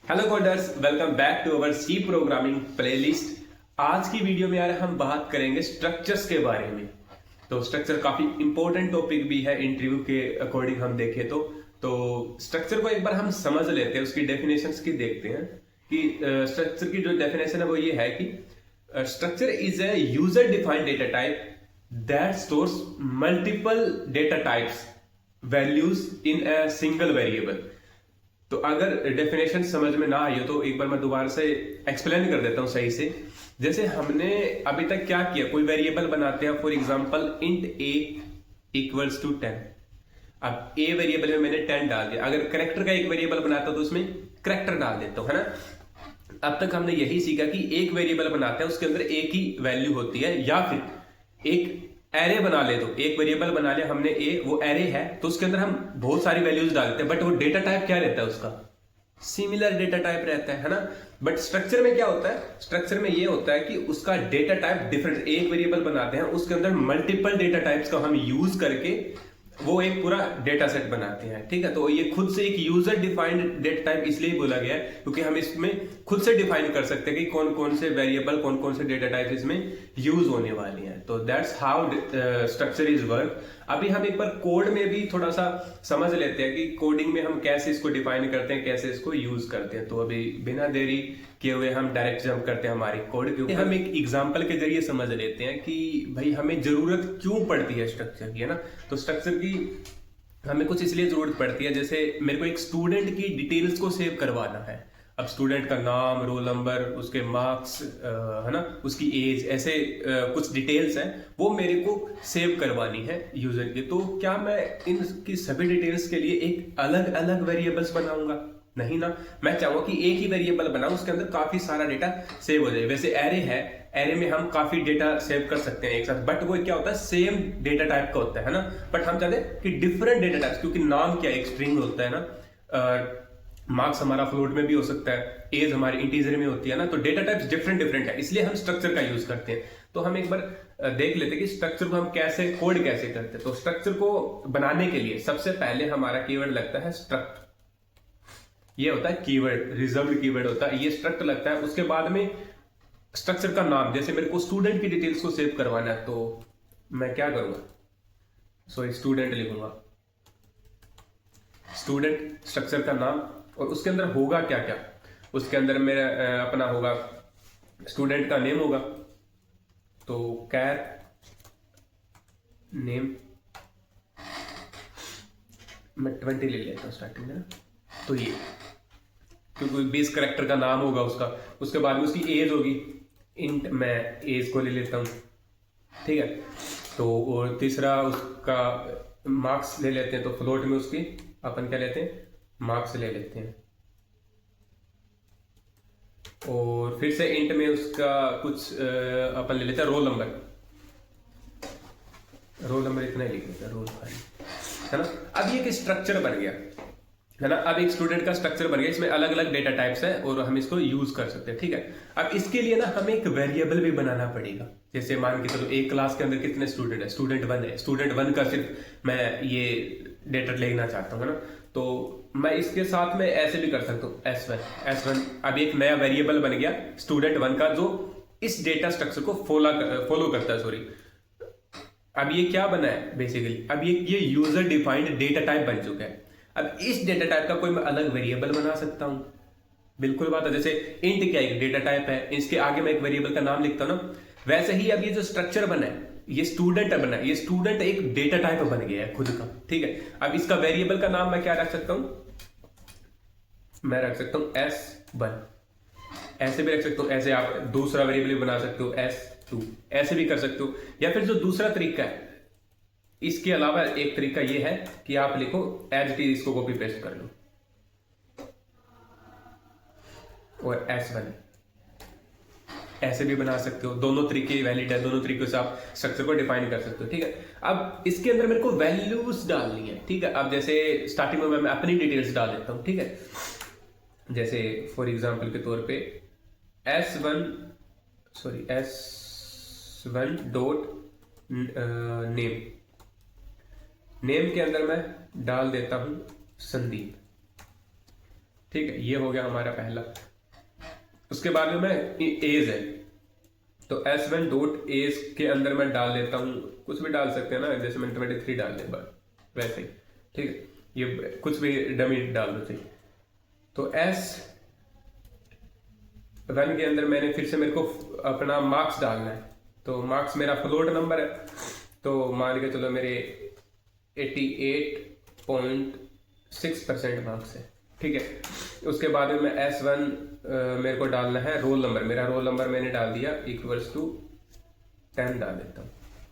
Hello coders, welcome back to our C programming playlist. आज की video में यार हम बात करेंगे स्ट्रक्चर्स के बारे में। तो स्ट्रक्चर काफी इंपॉर्टेंट टॉपिक भी है इंटरव्यू के अकॉर्डिंग हम देखें तो स्ट्रक्चर को एक बार हम समझ लेते हैं, उसकी डेफिनेशंस की देखते हैं कि स्ट्रक्चर की जो डेफिनेशन है वो ये है कि structure is a user defined data type that stores multiple data types values in a single variable. तो अगर डेफिनेशन समझ में ना आई हो तो एक बार मैं दोबारा से एक्सप्लेन कर देता हूं सही से। जैसे हमने अभी तक क्या किया, कोई वेरिएबल बनाते हैं, for example int a equals to 10। अब ए वेरिएबल में मैंने 10 डाल दिया। अगर करेक्टर का एक वेरिएबल बनाता हूं तो उसमें करेक्टर डाल देता हूं, है ना। अब तक हमने यही सीखा कि एक वेरिएबल बनाते हैं, उसके अंदर एक ही वैल्यू होती है, या फिर एक एरे बना ले। तो एक वेरिएबल बना लिया हमने ए, वो एरे है तो उसके अंदर हम बहुत सारी वैल्यूज डालते हैं, बट वो डेटा टाइप क्या रहता है उसका, सिमिलर डेटा टाइप रहता है ना। बट स्ट्रक्चर में क्या होता है, स्ट्रक्चर में ये होता है कि उसका डेटा टाइप डिफरेंट। एक वेरिएबल बनाते हैं, उसके अंदर मल्टीपल डेटा टाइप्स का हम यूज करके वो एक पूरा डेटा सेट बनाते हैं, ठीक है। तो ये खुद से एक यूजर डिफाइंड डेटा टाइप इसलिए बोला गया है क्योंकि हम इसमें खुद से डिफाइन कर सकते हैं कि कौन कौन से वेरिएबल, कौन कौन से डेटा टाइप इसमें यूज होने वाले हैं। तो that's how structure is work. अभी हम एक बार कोड में भी थोड़ा सा समझ लेते हैं कि कोडिंग में हम कैसे इसको डिफाइन करते हैं, कैसे इसको यूज करते हैं। तो अभी बिना देरी किए हुए हम डायरेक्ट जंप करते हैं हमारे कोड के ऊपर। हम एक एग्जांपल के जरिए समझ लेते हैं कि भाई हमें जरूरत क्यों पड़ती है स्ट्रक्चर की, है ना। तो स्ट्रक्चर की हमें कुछ इसलिए जरूरत पड़ती है, जैसे मेरे को एक स्टूडेंट की डिटेल्स को सेव करवाना है। अब स्टूडेंट का नाम, रोल नंबर, उसके मार्क्स, है ना, उसकी एज, ऐसे कुछ डिटेल्स हैं वो मेरे को सेव करवानी है यूजर की। तो क्या मैं इनकी सभी डिटेल्स के लिए एक अलग अलग वेरिएबल्स बनाऊंगा? नहीं ना। मैं चाहूंगा कि एक ही वेरिएबल बनाऊं, उसके अंदर काफी सारा डेटा सेव हो जाए। वैसे एरे है, एरे में हम काफी डेटा सेव कर सकते हैं एक साथ, बट वो क्या होता है, सेम डेटा टाइप का होता है ना। बट हम चाहते हैं कि डिफरेंट डेटा टाइप्स, क्योंकि नाम क्या एक स्ट्रिंग होता है ना, मार्क्स हमारा फ्लोट में भी हो सकता है, एज हमारी इंटीजर में होती है ना। तो डेटा टाइप्स डिफरेंट डिफरेंट है, इसलिए हम स्ट्रक्चर का यूज करते हैं। तो हम एक बार देख लेते हैं कि स्ट्रक्चर को हम कैसे कोड कैसे करते हैं। तो स्ट्रक्चर को बनाने के लिए सबसे पहले हमारा कीवर्ड लगता है स्ट्रक्ट। ये होता है कीवर्ड, रिजर्व्ड कीवर्ड होता है, ये स्ट्रक्ट लगता है। उसके बाद में स्ट्रक्चर का नाम, जैसे मेरे को स्टूडेंट की डिटेल्स को सेव करवाना है तो मैं क्या करूंगा, सॉरी स्टूडेंट लिखूंगा, स्टूडेंट स्ट्रक्चर का नाम। और उसके अंदर होगा क्या क्या, उसके अंदर मेरा अपना होगा, स्टूडेंट का नेम होगा, तो कैर नेम मैं 20 ले लेता हूँ स्टार्टिंग में, तो ये क्योंकि बेस करेक्टर का नाम होगा उसका। उसके बाद में उसकी एज होगी, इंट मैं एज को ले लेता हूँ, ठीक है। तो और तीसरा उसका मार्क्स ले लेते हैं, तो फ्लोट में उसकी अपन क्या लेते हैं, मार्क्स ले लेते हैं। और फिर से इंट में उसका कुछ अपन ले लेते हैं रोल नंबर, रोल नंबर इतना ही लिख देते हैं, रोल खाली, है ना। अब ये एक स्ट्रक्चर बन गया, है ना। अब एक स्टूडेंट का स्ट्रक्चर बन गया, इसमें अलग अलग डेटा टाइप्स है और हम इसको यूज कर सकते हैं, ठीक है। अब इसके लिए ना हमें एक वेरिएबल भी बनाना पड़ेगा। जैसे मान के चलो एक क्लास के अंदर कितने स्टूडेंट है, स्टूडेंट 1 है, स्टूडेंट 1 का सिर्फ मैं ये डेटा लेना चाहता हूँ, है ना। तो मैं इसके साथ में ऐसे भी कर सकता हूँ, S1। अब एक नया वेरिएबल बन गया स्टूडेंट 1 का, जो इस डेटा स्ट्रक्चर को फॉलो करता है, सॉरी। अब ये क्या बना है बेसिकली, अब ये यूजर डिफाइंड डेटा टाइप बन चुका है। अब इस डेटा टाइप का कोई मैं अलग वेरिएबल बना सकता हूं, बिल्कुल बात है। जैसे इंट क्या एक डेटा टाइप है, इसके आगे मैं एक वेरिएबल का नाम लिखता हूं ना, वैसे ही अब ये जो स्ट्रक्चर बना है, ये स्टूडेंट बना है, ये स्टूडेंट एक डेटा टाइप बन गया है खुद का, ठीक है। अब इसका वेरिएबल का नाम मैं क्या रख सकता हूं, मैं रख सकता हूं S1, ऐसे भी रख सकता हूं। ऐसे आप दूसरा वेरिएबल बना सकते हो S2, ऐसे भी कर सकते हो। या फिर जो दूसरा तरीका है, इसके अलावा एक तरीका ये है कि आप लिखो एज इट इज, इसको कॉपी पेस्ट कर लो और S1 ऐसे भी बना सकते हो। दोनों तरीके वैलिड है, दोनों तरीकों से आप स्ट्रक्चर को डिफाइन कर सकते हो, ठीक है। अब इसके अंदर मेरे को वैल्यूज डालनी है, ठीक है। अब जैसे स्टार्टिंग में मैं अपनी डिटेल्स डाल देता हूं, ठीक है। जैसे फॉर एग्जांपल के तौर पे S1 डॉट नेम, नेम के अंदर मैं डाल देता हूं संदीप, ठीक है, ये हो गया हमारा पहला। उसके बाद में मैं एज है, तो s1 डॉट एज के अंदर मैं डाल देता हूँ, कुछ भी डाल सकते हैं ना, जैसे मैंने 23 डाल दिया बस वैसे ही, ठीक है, ये कुछ भी डमी डाल दो चाहिए। तो s1 के अंदर मैंने फिर से मेरे को अपना मार्क्स डालना है, तो मार्क्स मेरा फ्लोट नंबर है, तो मान के चलो मेरे 88.6% मार्क्स है, ठीक है। उसके बाद में मैं s1 मेरे को डालना है रोल नंबर, मेरा रोल नंबर मैंने डाल दिया इक्वल्स टू 10 डाल देता हूँ,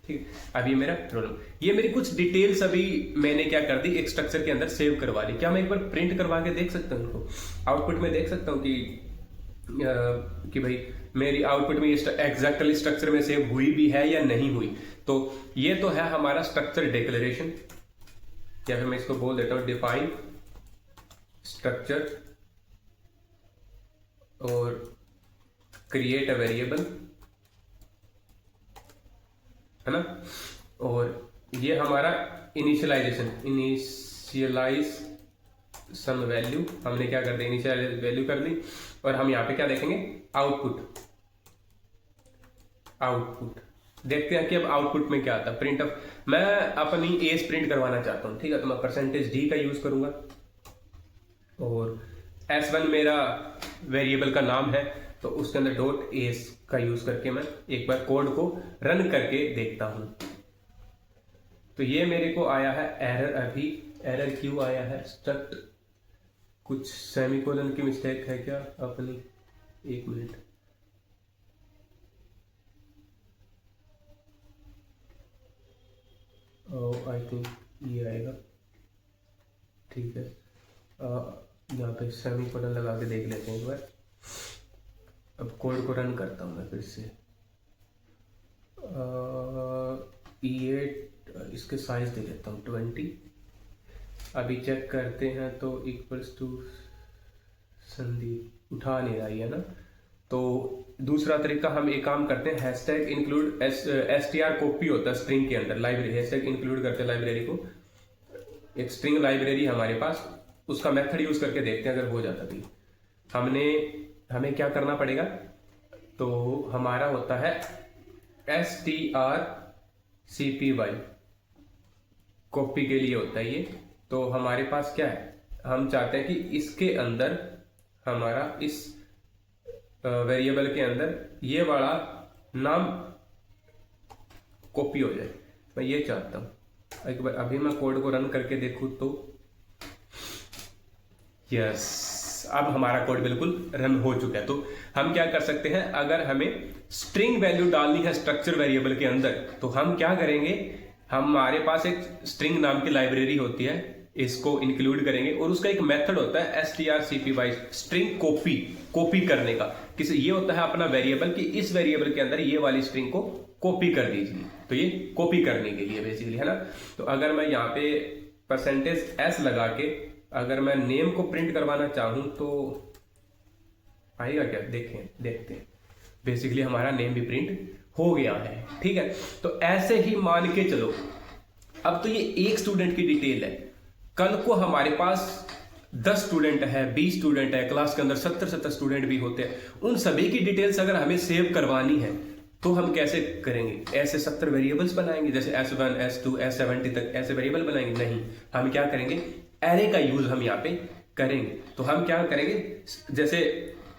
ठीक है। अब ये मेरा रोल नंबर, ये मेरी कुछ डिटेल्स अभी मैंने क्या कर दी, एक स्ट्रक्चर के अंदर सेव करवा ली। क्या मैं एक बार प्रिंट करवा के देख सकता हूँ उनको, आउटपुट में देख सकता हूँ कि भाई मेरी आउटपुट में एग्जैक्टली स्ट्रक्चर में सेव हुई भी है या नहीं हुई। तो ये तो है हमारा स्ट्रक्चर डिक्लेरेशन, या फिर मैं इसको बोल देता हूँ डिफाइन स्ट्रक्चर और क्रिएट अ वेरिएबल, है ना। और ये हमारा इनिशियलाइज सम वैल्यू, हमने क्या कर दिया, इनिशियलाइज वैल्यू कर दी। और हम यहाँ पे क्या देखेंगे, आउटपुट देखते हैं कि अब आउटपुट में क्या आता है। प्रिंट ऑफ, मैं अपनी एज प्रिंट करवाना चाहता हूँ, ठीक है, तो मैं %d का यूज करूंगा। और s1 मेरा वेरिएबल का नाम है, तो उसके अंदर डॉट एज का यूज करके मैं एक बार कोड को रन करके देखता हूं। तो ये मेरे को आया है एरर। अभी एरर क्यों आया है, स्ट्रक्ट कुछ सेमीकोलन की मिस्टेक है क्या अपनी, 1 मिनट। आई थिंक ये आएगा, ठीक है। यहाँ पे सेमीकोलन लगा के देख लेते हैं एक बार। अब कोड को रन करता हूँ मैं फिर से। E8 इसके साइज दे देता हूँ 20। अभी चेक करते हैं, तो इक्वल्स टू संदीप उठा नहीं रही है ना। तो दूसरा तरीका, हम एक काम करते हैं, हैशटैग इंक्लूड str कॉपी होता है स्ट्रिंग के अंदर, लाइब्रेरी हैशटैग इंक्लूड करते हैं लाइब्रेरी को, एक स्ट्रिंग लाइब्रेरी हमारे पास, उसका मेथड यूज करके देखते हैं अगर हो जाता भी। हमें क्या करना पड़ेगा, तो हमारा होता है strcpy, कॉपी के लिए होता है ये। तो हमारे पास क्या है, हम चाहते हैं कि इसके अंदर हमारा इस वेरिएबल के अंदर ये वाला नाम कॉपी हो जाए, मैं ये चाहता हूं। एक बार अभी मैं कोड को रन करके देखूं तो यस, अब हमारा कोड बिल्कुल रन हो चुका है। तो हम क्या कर सकते हैं, अगर हमें स्ट्रिंग वैल्यू डालनी है स्ट्रक्चर वेरिएबल के अंदर, तो हम क्या करेंगे, हमारे पास एक स्ट्रिंग नाम की लाइब्रेरी होती है, इसको इंक्लूड करेंगे और उसका एक मेथड होता है strcpy, स्ट्रिंग कॉपी करने का। किसी ये होता है अपना वेरिएबल कि इस वेरिएबल के अंदर ये वाली स्ट्रिंग को कॉपी कर दीजिए, तो ये कॉपी करने के लिए बेसिकली, है ना। तो अगर मैं यहाँ पे %s लगा के अगर मैं नेम को प्रिंट करवाना चाहूं तो आएगा क्या, देखते हैं। बेसिकली हमारा नेम भी प्रिंट हो गया है, ठीक है। तो ऐसे ही मान के चलो, अब तो ये एक स्टूडेंट की डिटेल है, कल को हमारे पास 10 स्टूडेंट है, 20 स्टूडेंट है, क्लास के अंदर 70 स्टूडेंट भी होते हैं, उन सभी की डिटेल्स अगर हमें सेव करवानी है तो हम कैसे करेंगे, ऐसे 70 वेरिएबल्स बनाएंगे, जैसे s1 s2 s70 तक ऐसे वेरिएबल बनाएंगे? नहीं, हम क्या करेंगे, एरे का यूज हम यहाँ पे करेंगे। तो हम क्या करेंगे, जैसे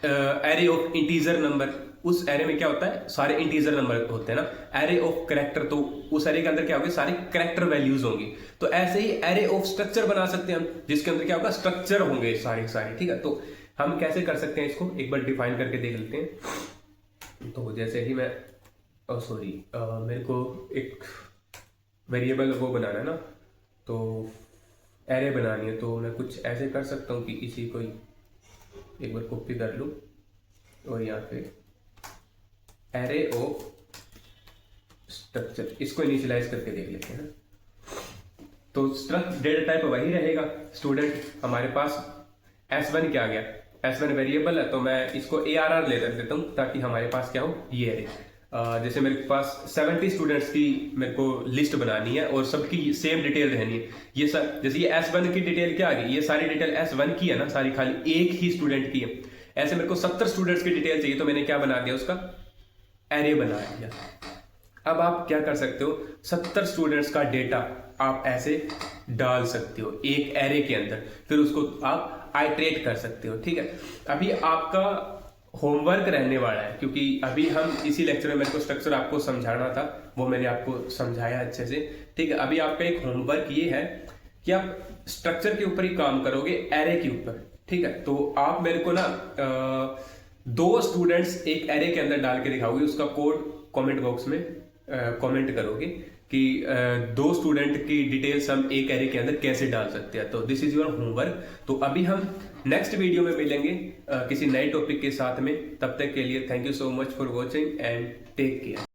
एरे ऑफ इंटीजर नंबर, उस एरे में क्या होता है, सारे इंटीजर नंबर होते हैं ना। एरे ऑफ कैरेक्टर, तो उस एरे के अंदर क्या होगा, सारे कैरेक्टर वैल्यूज होंगी। तो ऐसे ही एरे ऑफ स्ट्रक्चर बना सकते हैं हम, जिसके अंदर क्या होगा, स्ट्रक्चर होंगे सारे, ठीक है। तो हम कैसे कर सकते हैं इसको, एक बार डिफाइन करके देख लेते हैं। तो जैसे ही मैं मेरे को एक वेरिएबल वो बनाना है ना, तो एरे बनानी है, तो मैं कुछ ऐसे कर सकता हूँ कि इसी को एक बार कॉपी कर लूँ और यहाँ पे एरे ऑफ स्ट्रक्चर, इसको इनिशियलाइज करके देख लेते हैं। तो स्ट्रक्ट डेटा टाइप वही रहेगा, स्टूडेंट हमारे पास s1 क्या आ गया, s1 वेरिएबल है, तो मैं इसको arr ले देता हूँ ताकि हमारे पास क्या हो, ये एरे। जैसे मेरे पास 70 स्टूडेंट्स की मेरे को लिस्ट बनानी है और सबकी सेम डिटेल रहनी है। ये सब जैसे ये S1 की डिटेल क्या आ गई, ये सारी डिटेल S1 की है ना, सारी खाली एक ही स्टूडेंट की है। ऐसे मेरे को 70 स्टूडेंट्स की डिटेल चाहिए, तो मैंने क्या बना दिया, उसका एरे बना दिया। अब आप क्या कर सकते हो, 70 स्टूडेंट्स का डेटा आप ऐसे डाल सकते हो एक एरे के अंदर, फिर उसको आप आइटरेट कर सकते हो। ठीक है, अभी आपका होमवर्क रहने वाला है, क्योंकि अभी हम इसी लेक्चर में मेरे को स्ट्रक्चर आपको समझाना था, वो मैंने आपको समझाया अच्छे से। ठीक है, अभी आपका एक होमवर्क ये है कि आप स्ट्रक्चर के ऊपर ही काम करोगे, एरे के ऊपर। ठीक है, तो आप मेरे को ना 2 स्टूडेंट्स एक एरे के अंदर डाल के दिखाओगे, उसका कोड कमेंट बॉक्स में कमेंट करोगे कि 2 स्टूडेंट की डिटेल्स हम एक एरे के अंदर कैसे डाल सकते हैं। तो दिस इज योर होमवर्क। तो अभी हम नेक्स्ट वीडियो में मिलेंगे किसी नए टॉपिक के साथ में। तब तक के लिए thank you so much for watching and take care.